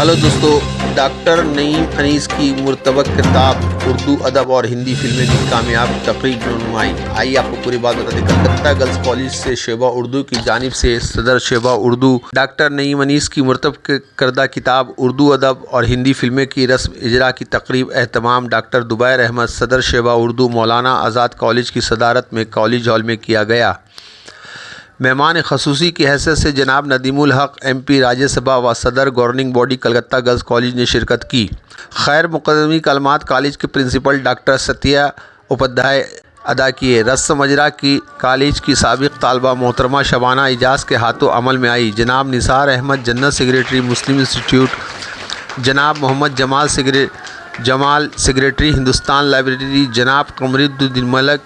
Hello दोस्तों, doctor Naeem Anees की मुर्तबक किताब उर्दू अदब और हिंदी फिल्में की कामयाब तकरीब नुमाई। आइए आपको पूरी बात बता दें। कलकत्ता गर्ल्स कॉलेज से शोबा उर्दू की जानिब से सदर शोबा उर्दू डॉक्टर नईम अनीस की मुर्तबक करदा किताब उर्दू अदब और हिंदी फिल्में की रस्म इजरा की तकरीब एहतमाम डॉक्टर दुबैर अहमद सदर शोबा उर्दू मौलाना आज़ाद कॉलेज की सदारत में कॉलेज हॉल में किया गया। मेहमान खसूसी की हैसियत से जनाब नदीमुल हक MP राज्यसभा व सदर governing body Calcutta girls college ने शिरकत की। खैर मुक़द्दमी कलमात कॉलेज के प्रिंसिपल डॉक्टर सत्या उपाध्याय अदा किए। रस्म अजरा की कॉलेज की साबिक़ तालबा मोहतरमा शबाना इजाज़ के हाथों अमल में आई। जनाब निसार अहमद जनरल सेक्रेटरी मुस्लिम इंस्टीट्यूट, जनाब मोहम्मद जमाल सेक्रेटरी हिंदुस्तान लाइब्रेरी, जनाब कमरुद्दीन मलिक,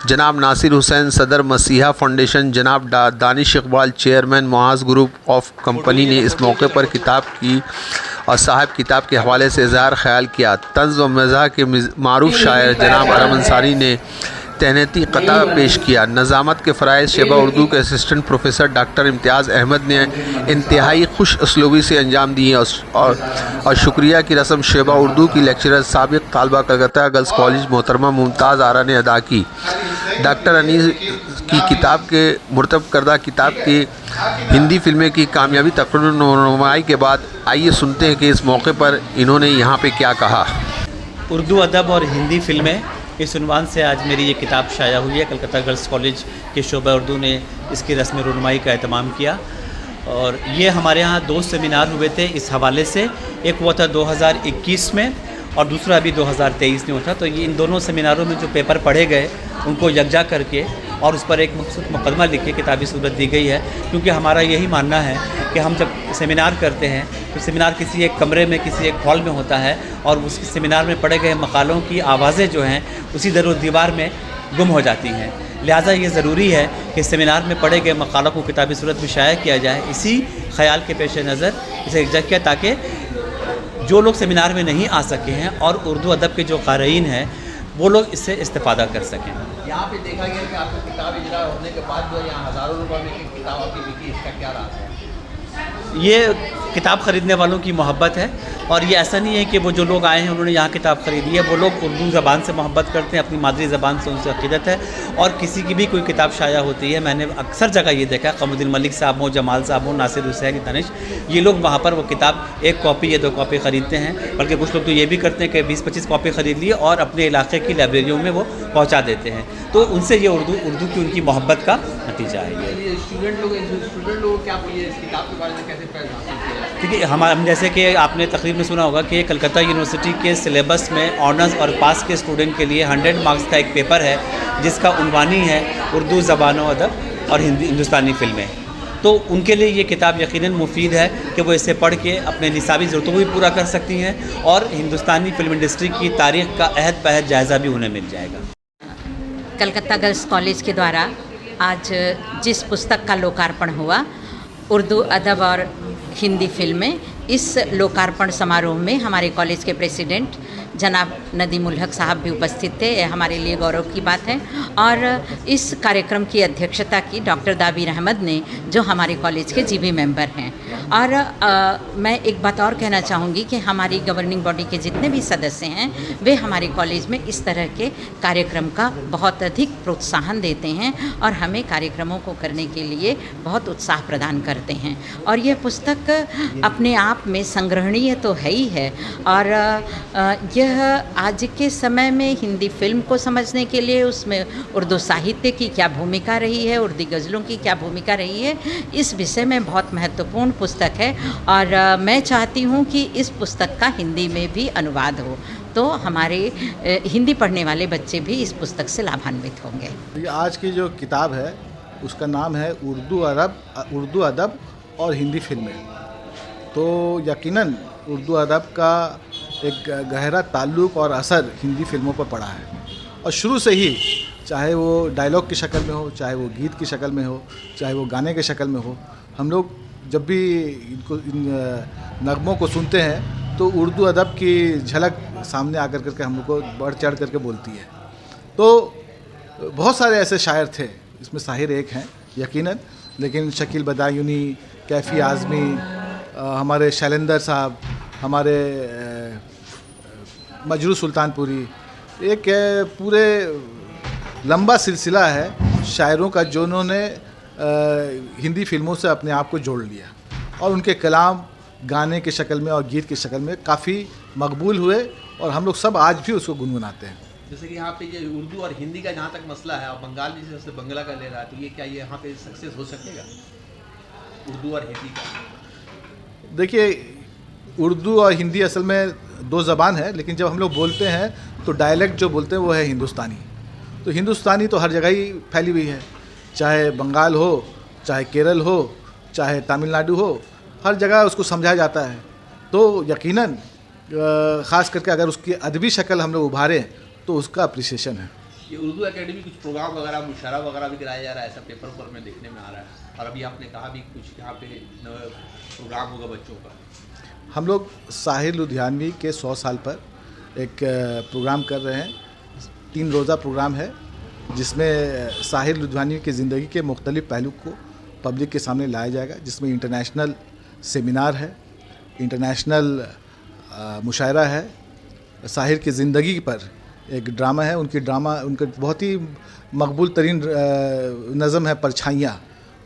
जनाब नासिर हुसैन सदर मसीहा फाउंडेशन, जनाब Danish Iqbal chairman Muaz group of company ने इस मौके पर किताब की और साहब किताब के हवाले से इज़हार ख्याल किया। तंज़ व मज़ाह के मारूफ शायर जनाब अरम अंसारी ने तहनीती कता पेश किया। नज़ामत के फ़राइज़ शोबा उर्दू के असिस्टेंट प्रोफेसर डॉक्टर इम्तियाज़ अहमद ने इंतहाई खुश उसलूबी से अंजाम दिए और शुक्रिया की रस्म शोबा उर्दू की लेक्चरर साबिक़ तालबा कलकत्ता गर्ल्स कॉलेज मोहतरमा मुमताज़ आरा ने अदा की। डॉक्टर अनीस की किताब के मुर्तब करदा किताब की हिंदी फिल्में की कामयाबी तकरीर नुमाई के बाद आइए सुनते हैं कि इस मौके पर इन्होंने यहाँ पे क्या कहा। उर्दू अदब और हिंदी फिल्में, इस उन्वान से आज मेरी ये किताब शाया हुई है। कलकत्ता गर्ल्स कॉलेज के शोबा उर्दू ने इसकी रस्म रुनमाई का एहतमाम किया और ये हमारे यहाँ 2 सेमिनार हुए थे इस हवाले से। एक हुआ था 2021 में और दूसरा अभी 2023 में हुआ था। तो ये इन दोनों सेमिनारों में जो पेपर पढ़े गए उनको यकजा करके और उस पर एक मुकदमा लिख के किताबी सूरत दी गई है। क्योंकि हमारा यही मानना है कि हम जब सेमिनार करते हैं तो सेमिनार किसी एक कमरे में, किसी एक हॉल में होता है और उस सेमिनार में पढ़े गए मकालों की आवाज़ें जो हैं उसी दर दीवार में गुम हो जाती हैं। लिहाजा ये ज़रूरी है कि सेमिनार में पढ़े गए मकालों को किताबी सूरत में शाया किया जाए। इसी ख्याल के पेश नज़र इसे यकजा किया ताकि जो लोग सेमिनार में नहीं आ सके हैं और उर्दू अदब के जो क़ारीन हैं वो लोग इससे इस्तेफ़ादा कर सकें। यहाँ पे देखा गया कि आपका किताब इजरा होने के बाद जो यहाँ हज़ारों रुपये में एक किताब आपकी बिकी, इसका क्या राज है? ये किताब ख़रीदने वालों की मोहब्बत है और ये ऐसा नहीं है कि वो जो लोग आए हैं उन्होंने यहाँ किताब ख़रीदी है। वो लोग उर्दू ज़बान से मोहब्बत करते हैं, अपनी मादरी ज़बान से उनसे अक़ीदत है। और किसी की भी कोई किताब शाया होती है, मैंने अक्सर जगह ये देखा, कमरुद्दीन मलिक साहब हो, जमाल साहब हो, नासिर हुसैन, दानिश, ये लोग वहाँ पर वो किताब 1 कॉपी या 2 कॉपी ख़रीदते हैं। बल्कि कुछ लोग तो ये भी करते हैं कि 20-25 कॉपी ख़रीद लिए और अपने इलाके की लाइब्रेरियों में वो पहुँचा देते हैं। तो उनसे ये उर्दू की उनकी मोहब्बत का नतीजा है। ये स्टूडेंट लोग क्या इस किताब के बारे में कैसे फैज़ हासिल किया? देखिए हम जैसे कि आपने तकरीर में सुना होगा कि कलकत्ता यूनिवर्सिटी के सिलेबस में ऑनर्स और पास के स्टूडेंट के लिए 100 मार्क्स का एक पेपर है जिसका उन्वानी है उर्दू ज़बान व अदब और हिंदुस्तानी फ़िल्में। तो उनके लिए ये किताब यकीनन मुफीद है कि वो इसे पढ़ के अपने निसाबी ज़रूरतों को भी पूरा कर सकती हैं और हिंदुस्तानी फ़िल्म इंडस्ट्री की तारीख़ का अहद पहद जायज़ा भी उन्हें मिल जाएगा। कलकत्ता गर्ल्स कॉलेज के द्वारा आज जिस पुस्तक का लोकार्पण हुआ, उर्दू अदब और हिंदी फिल्में, इस लोकार्पण समारोह में हमारे कॉलेज के प्रेसिडेंट जनाब नदीमुल हक साहब भी उपस्थित थे। यह हमारे लिए गौरव की बात है। और इस कार्यक्रम की अध्यक्षता की डॉक्टर दाबिर अहमद ने, जो हमारे कॉलेज के जीबी मेंबर हैं। और मैं एक बात और कहना चाहूँगी कि हमारी गवर्निंग बॉडी के जितने भी सदस्य हैं वे हमारे कॉलेज में इस तरह के कार्यक्रम का बहुत अधिक प्रोत्साहन देते हैं और हमें कार्यक्रमों को करने के लिए बहुत उत्साह प्रदान करते हैं। और यह पुस्तक अपने आप में संग्रहणीय तो है ही है और यह आज के समय में हिंदी फिल्म को समझने के लिए उसमें उर्दू साहित्य की क्या भूमिका रही है, उर्दू गज़लों की क्या भूमिका रही है, इस विषय में बहुत महत्वपूर्ण पुस्तक है। और मैं चाहती हूँ कि इस पुस्तक का हिंदी में भी अनुवाद हो तो हमारे हिंदी पढ़ने वाले बच्चे भी इस पुस्तक से लाभान्वित होंगे। आज की जो किताब है उसका नाम है उर्दू अदब और हिंदी फिल्में। तो यकीनन उर्दू अदब का एक गहरा ताल्लुक़ और असर हिंदी फिल्मों पर पड़ा है और शुरू से ही, चाहे वो डायलॉग की शक्ल में हो, चाहे वो गीत की शक्ल में हो, चाहे वो गाने की शक्ल में हो, हम लोग जब भी इन नगमों को सुनते हैं तो उर्दू अदब की झलक सामने आकर करके हम लोग को बढ़ चढ़ करके बोलती है। तो बहुत सारे ऐसे शायर थे, इसमें साहिर एक हैं यकीनन, लेकिन शकील बदायूनी, कैफ़ी आज़मी, हमारे शैलेंदर साहब, हमारे मजरू सुल्तानपुरी, एक पूरे लंबा सिलसिला है शायरों का जो उन्होंने हिंदी फिल्मों से अपने आप को जोड़ लिया और उनके कलाम गाने के शक्ल में और गीत की शक्ल में काफ़ी मकबूल हुए और हम लोग सब आज भी उसको गुनगुनाते हैं। जैसे कि यहाँ पे ये उर्दू और हिंदी का जहाँ तक मसला है, और बंगाल भी जैसे बंगला का ले रहा है, तो ये क्या ये यहाँ पे सक्सेस हो सकेगा उर्दू और हिंदी का? देखिए, उर्दू और हिंदी असल में दो ज़बान है, लेकिन जब हम लोग बोलते हैं तो डायलेक्ट जो बोलते हैं वो है हिंदुस्तानी। तो हिंदुस्तानी तो हर जगह ही फैली हुई है, चाहे बंगाल हो, चाहे केरल हो, चाहे तमिलनाडु हो, हर जगह उसको समझा जाता है। तो यकीनन ख़ास करके अगर उसकी अदबी शक्ल हम लोग उभारें तो उसका अप्रिसिएशन है। ये उर्दू एकेडमी कुछ प्रोग्राम वगैरह, मुशायरा वगैरह भी कराया जा रहा है, ऐसा पेपर पर में देखने में आ रहा है, और अभी आपने कहा भी कुछ यहाँ पे प्रोग्राम होगा बच्चों का। हम लोग साहिर लुधियानवी के 100 साल पर एक प्रोग्राम कर रहे हैं। 3 रोज़ा प्रोग्राम है जिसमें साहिर लुधियानवी की ज़िंदगी के मुख्तलिफ़ पहलू को पब्लिक के सामने लाया जाएगा, जिसमें इंटरनेशनल सेमिनार है, इंटरनेशनल मुशायरा है, साहिर की ज़िंदगी पर एक ड्रामा है, उनका बहुत ही मकबूल तरीन नज़म है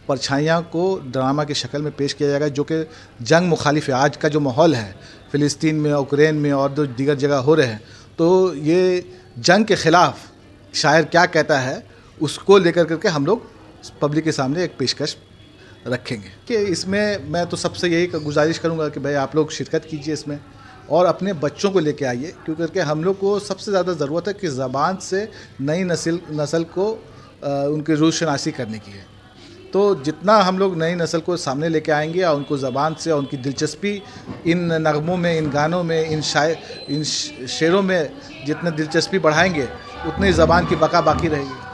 परछाइयाँ को ड्रामा की शक्ल में पेश किया जाएगा, जो कि जंग मुखालिफ है। आज का जो माहौल है फ़िलिस्तीन में, यूक्रेन में और जो दीगर जगह हो रहे हैं, तो ये जंग के ख़िलाफ़ शायर क्या कहता है उसको लेकर करके हम लोग पब्लिक के सामने एक पेशकश रखेंगे। कि इसमें मैं तो सबसे यही गुजारिश करूँगा कि भाई आप लोग शिरकत कीजिए इसमें और अपने बच्चों को लेके आइए, क्योंकि हम लोग को सबसे ज़्यादा ज़रूरत है कि ज़बान से नई नस्ल को उनकी रूशनासी करने की है। तो जितना हम लोग नई नस्ल को सामने लेके आएंगे और उनको ज़बान से और उनकी दिलचस्पी इन नगमों में, इन गानों में, इन शेरों में जितनी दिलचस्पी बढ़ाएंगे, उतनी ज़बान की बका बाकी रहेगी।